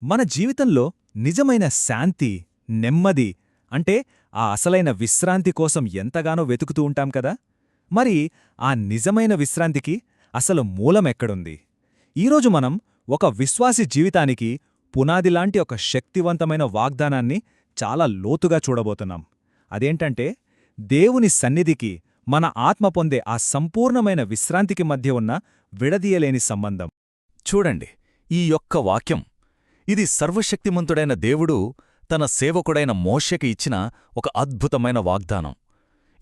మన జీవితంలో నిజమైన శాంతి, నెమ్మది అంటే ఆ అసలైన విశ్రాంతి కోసం ఎంతగానో వెతుకుతూ ఉంటాం కదా. మరి ఆ నిజమైన విశ్రాంతికి అసలు మూలమెక్కడుంది? ఈరోజు మనం ఒక విశ్వాసి జీవితానికి పునాదిలాంటి ఒక శక్తివంతమైన వాగ్దానాన్ని చాలా లోతుగా చూడబోతున్నాం. అదేంటంటే, దేవుని సన్నిధికి మన ఆత్మ పొందే ఆ సంపూర్ణమైన విశ్రాంతికి మధ్య ఉన్న విడదీయలేని సంబంధం. చూడండి, ఈ యొక్క వాక్యం ఇది సర్వశక్తిమంతుడైన దేవుడు తన సేవకుడైన మోషేకి ఇచ్చిన ఒక అద్భుతమైన వాగ్దానం.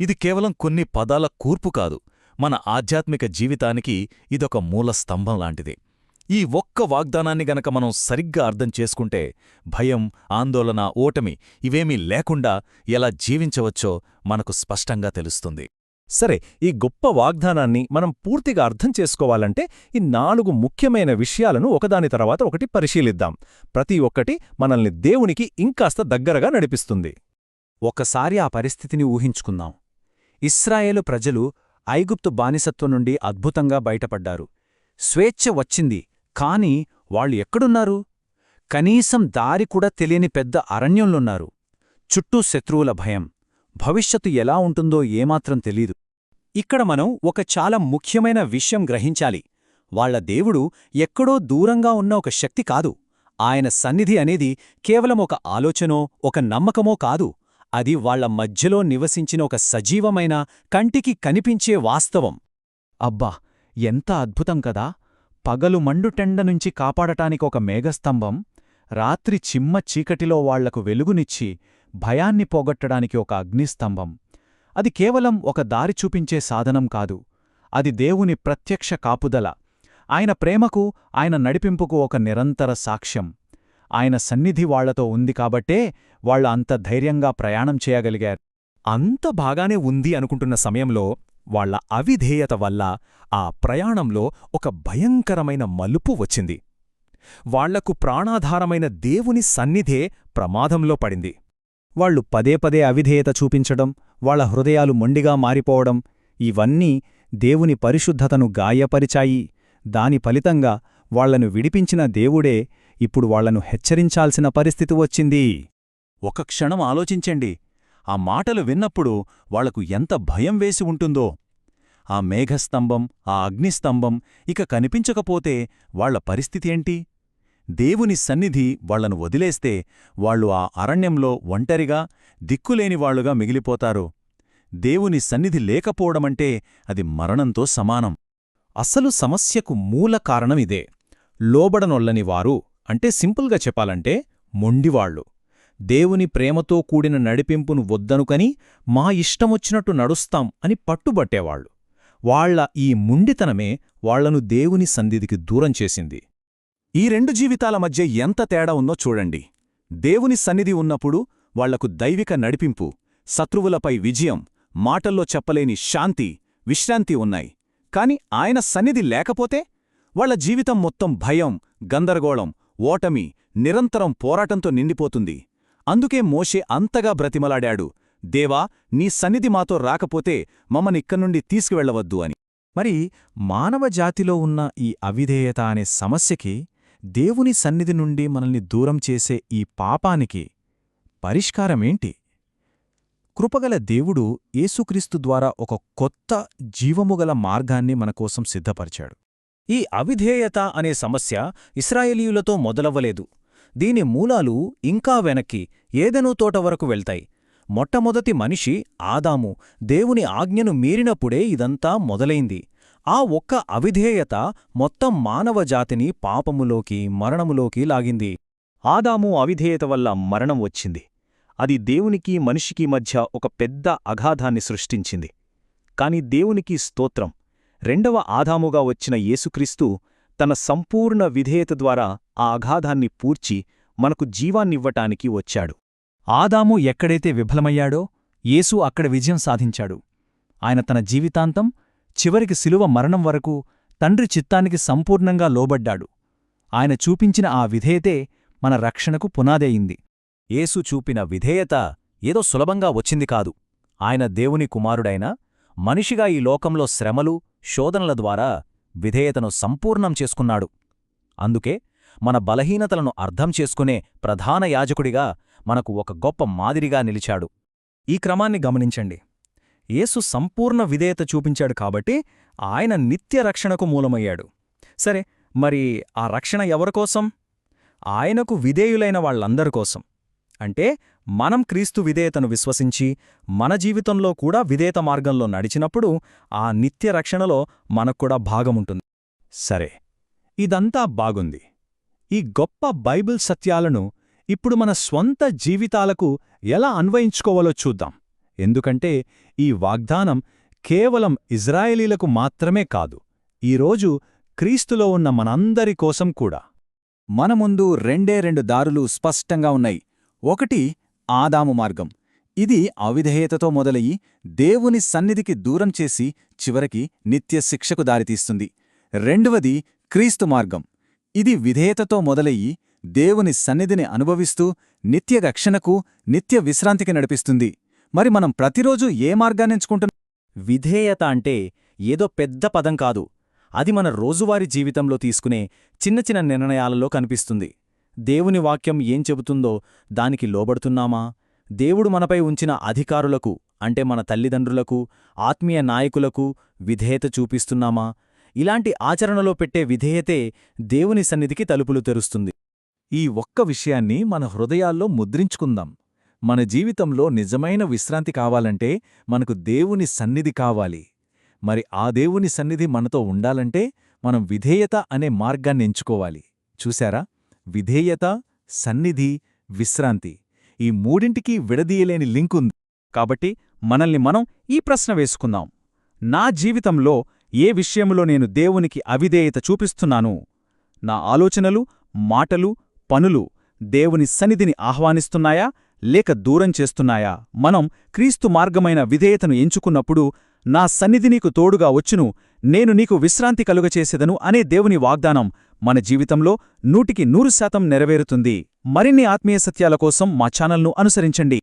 ఇది కేవలం కొన్ని పదాల కూర్పు కాదు, మన ఆధ్యాత్మిక జీవితానికి ఇదొక మూల స్తంభం లాంటిది. ఈ ఒక్క వాగ్దానాన్ని గనక మనం సరిగ్గా అర్థం చేసుకుంటే భయం, ఆందోళన, ఓటమి ఇవేమీ లేకుండా ఎలా జీవించవచ్చో మనకు స్పష్టంగా తెలుస్తుంది. సరే, ఈ గొప్ప వాగ్దానాన్ని మనం పూర్తిగా అర్థం చేసుకోవాలంటే ఈ 4 ముఖ్యమైన విషయాలను ఒకదాని తర్వాత ఒకటి పరిశీలిద్దాం. ప్రతి ఒక్కటి మనల్ని దేవునికి ఇంకాస్త దగ్గరగా నడిపిస్తుంది. ఒకసారి ఆ పరిస్థితిని ఊహించుకుందాం. ఇశ్రాయేలు ప్రజలు ఐగుప్తు బానిసత్వం నుండి అద్భుతంగా బయటపడ్డారు. స్వేచ్ఛ వచ్చింది, కాని వాళ్ళు ఎక్కడున్నారు? కనీసం దారి కూడా తెలియని పెద్ద అరణ్యంలోన్నారు. చుట్టూ శత్రువుల భయం, భవిష్యత్తు ఎలా ఉంటుందో ఏమాత్రం తెలీదు. ఇక్కడ మనం ఒక చాలా ముఖ్యమైన విషయం గ్రహించాలి. వాళ్ల దేవుడు ఎక్కడో దూరంగా ఉన్న ఒక శక్తి కాదు. ఆయన సన్నిధి అనేది కేవలం ఒక ఆలోచనో, ఒక నమ్మకమో కాదు. అది వాళ్ల మధ్యలో నివసించిన ఒక సజీవమైన, కంటికి కనిపించే వాస్తవం. అబ్బా, ఎంత అద్భుతం కదా! పగలు మండుటెండ నుంచి కాపాడటానికి ఒక మేఘస్తంభం, రాత్రి చిమ్మ చీకటిలో వాళ్లకు వెలుగునిచ్చి భయాన్ని పోగొట్టడానికి ఒక అగ్నిస్తంభం. అది కేవలం ఒక దారి చూపించే సాధనం కాదు, అది దేవుని ప్రత్యక్ష కాపుదల. ఆయన ప్రేమకు, ఆయన నడిపింపుకు ఒక నిరంతర సాక్ష్యం. ఆయన సన్నిధి వాళ్లతో ఉంది కాబట్టే వాళ్ళ అంత ధైర్యంగా ప్రయాణం చేయగలిగారు. అంత బాగానే ఉంది అనుకుంటున్న సమయంలో వాళ్ల అవిధేయత వల్ల ఆ ప్రయాణంలో ఒక భయంకరమైన మలుపు వచ్చింది. వాళ్లకు ప్రాణాధారమైన దేవుని సన్నిధే ప్రమాదంలో పడింది. వాళ్లు పదే పదే అవిధేయత చూపించడం, వాళ్ల హృదయాలు మొండిగా మారిపోవడం, ఇవన్నీ దేవుని పరిశుద్ధతను గాయపరిచాయి. దాని ఫలితంగా వాళ్లను విడిపించిన దేవుడే ఇప్పుడు వాళ్లను హెచ్చరించాల్సిన పరిస్థితి వచ్చింది. ఒక క్షణం ఆలోచించండి. ఆ మాటలు విన్నప్పుడు వాళ్లకు ఎంత భయం వేసి ఉంటుందో. ఆ మేఘస్తంభం, ఆ అగ్నిస్తంభం ఇక కనిపించకపోతే వాళ్ల పరిస్థితి ఏంటి? దేవుని సన్నిధి వాళ్లను వదిలేస్తే వాళ్లు ఆ అరణ్యంలో ఒంటరిగా, దిక్కులేనివాళ్లుగా మిగిలిపోతారు. దేవుని సన్నిధి లేకపోవడమంటే అది మరణంతో సమానం. అసలు సమస్యకు మూల కారణమిదే. లోబడనొల్లని వారు, అంటే సింపుల్గా చెప్పాలంటే మొండివాళ్లు. దేవుని ప్రేమతో కూడిన నడిపింపును వద్దనుకని మా ఇష్టమొచ్చినట్టు నడుస్తాం అని పట్టుబట్టేవాళ్లు. వాళ్ల ఈ ముండితనమే వాళ్లను దేవుని సన్నిధికి దూరం చేసింది. ఈ 2 జీవితాల మధ్య ఎంత తేడా ఉందో చూడండి. దేవుని సన్నిధి ఉన్నప్పుడు వాళ్లకు దైవిక నడిపింపు, శత్రువులపై విజయం, మాటల్లో చెప్పలేని శాంతి, విశ్రాంతి ఉన్నాయి. కాని ఆయన సన్నిధి లేకపోతే వాళ్ల జీవితం మొత్తం భయం, గందరగోళం, ఓటమి, నిరంతరం పోరాటంతో నిండిపోతుంది. అందుకే మోషే అంతగా బ్రతిమలాడాడు, దేవా, నీ సన్నిధి మాతో రాకపోతే మమ్మనిక్కడ్నుండి తీసుకువెళ్లవద్దు అని. మరి మానవజాతిలో ఉన్న ఈ అవిధేయత అనే సమస్యకి, దేవుని సన్నిధి నుండి మనల్ని దూరం చేసే ఈ పాపానికి పరిష్కారమేంటి? కృపగల దేవుడు యేసుక్రీస్తు ద్వారా ఒక కొత్త జీవముగల మార్గాన్ని మనకోసం సిద్ధపరిచాడు. ఈ అవిధేయత అనే సమస్య ఇశ్రాయేలీయులతో మొదలవ్వలేదు. దీని మూలాలు ఇంకా వెనక్కి ఏదెను తోట వరకు వెళ్తాయి. మొట్టమొదటి మనిషి ఆదాము దేవుని ఆజ్ఞను మీరినప్పుడే ఇదంతా మొదలైంది. ఆ ఒక్క అవిధేయత మొత్తం మానవజాతిని పాపములోకి, మరణములోకి లాగింది. ఆదాము అవిధేయత వల్ల మరణం వచ్చింది. అది దేవునికి, మనిషికి మధ్య ఒక పెద్ద అగాధాన్ని సృష్టించింది. కాని దేవునికి స్తోత్రం, 2వ ఆదాముగా వచ్చిన యేసుక్రీస్తు తన సంపూర్ణ విధేయత ద్వారా ఆ అగాధాన్ని పూడ్చి మనకు జీవాన్నివ్వటానికి వచ్చాడు. ఆదాము ఎక్కడైతే విఫలమయ్యాడో యేసు అక్కడ విజయం సాధించాడు. ఆయన తన జీవితాంతం, చివరికి శిలువ మరణం వరకు తండ్రి చిత్తానికి సంపూర్ణంగా లోబడ్డాడు. ఆయన చూపించిన ఆ విధేయతే మన రక్షణకు పునాదయింది. యేసు చూపిన విధేయత ఏదో సులభంగా వచ్చింది కాదు. ఆయన దేవుని కుమారుడైన మనిషిగా ఈ లోకంలో శ్రమలు, శోధనల ద్వారా విధేయతను సంపూర్ణం చేసుకున్నాడు. అందుకే మన బలహీనతలను అర్థం చేసుకునే ప్రధాన యాజకుడిగా మనకు ఒక గొప్ప మాదిరిగా నిలిచాడు. ఈ క్రమాన్ని గమనించండి. యేసు సంపూర్ణ విధేయత చూపించాడు కాబట్టి ఆయన నిత్య రక్షణకు మూలమయ్యాడు. సరే, మరి ఆ రక్షణ ఎవరికోసం? ఆయనకు విధేయులైన వాళ్లందరి కోసం. అంటే మనం క్రీస్తు విధేయతను విశ్వసించి మన జీవితంలో కూడా విధేయత మార్గంలో నడిచినప్పుడు ఆ నిత్య రక్షణలో మనక్కూడా భాగముంటుంది. సరే, ఇదంతా బాగుంది. ఈ గొప్ప బైబిల్ సత్యాలను ఇప్పుడు మన స్వంత జీవితాలకు ఎలా అన్వయించుకోవాలో చూద్దాం. ఎందుకంటే ఈ వాగ్దానం కేవలం ఇజ్రాయేలీలకు మాత్రమే కాదు, ఈరోజు క్రీస్తులో ఉన్న మనందరి కోసం కూడా. మన ముందు రెండు దారులు స్పష్టంగా ఉన్నాయి. ఒకటి ఆదాము మార్గం. ఇది అవిధేయతతో మొదలయి దేవుని సన్నిధికి దూరం చేసి చివరికి నిత్య శిక్షకు దారితీస్తుంది. రెండవది క్రీస్తు మార్గం. ఇది విధేయతతో మొదలయ్యి దేవుని సన్నిధిని అనుభవిస్తూ నిత్య రక్షణకు, నిత్య విశ్రాంతికి నడిపిస్తుంది. మరి మనం ప్రతిరోజు ఏ మార్గాన్నెంచుకుంటున్నాం? విధేయత అంటే ఏదో పెద్ద పదం కాదు. అది మన రోజువారీ జీవితంలో తీసుకునే చిన్న చిన్న నిర్ణయాలలో కనిపిస్తుంది. దేవుని వాక్యం ఏం చెబుతుందో దానికి లోబడుతున్నామా? దేవుడు మనపై ఉంచిన అధికారులకు, అంటే మన తల్లిదండ్రులకు, ఆత్మీయ నాయకులకు విధేయత చూపిస్తున్నామా? ఇలాంటి ఆచరణలో పెట్టే విధేయతే దేవుని సన్నిధికి తలుపులు తెరుస్తుంది. ఈ ఒక్క విషయాన్ని మన హృదయాల్లో ముద్రించుకుందాం. మన జీవితంలో నిజమైన విశ్రాంతి కావాలంటే మనకు దేవుని సన్నిధి కావాలి. మరి ఆ దేవుని సన్నిధి మనతో ఉండాలంటే మనం విధేయత అనే మార్గాన్ని ఎంచుకోవాలి. చూశారా? విధేయత, సన్నిధి, విశ్రాంతి, ఈ మూడింటికి విడదీయలేని లింకుంది. కాబట్టి మనల్ని మనం ఈ ప్రశ్న వేసుకుందాం. నా జీవితంలో ఏ విషయంలో నేను దేవునికి అవిధేయత చూపిస్తున్నాను? నా ఆలోచనలు, మాటలు, పనులు దేవుని సన్నిధిని ఆహ్వానిస్తున్నాయా లేక దూరం చేస్తున్నాయా? మనం క్రీస్తు మార్గమైన విధేయతను ఎంచుకున్నప్పుడు నా సన్నిధి నీకు తోడుగా వచ్చును, నేను నీకు విశ్రాంతి కలుగచేసెదను అనే దేవుని వాగ్దానం మన జీవితంలో 100% నెరవేరుతుంది. మరిన్ని ఆత్మీయ సత్యాల కోసం మా ఛానల్ను అనుసరించండి.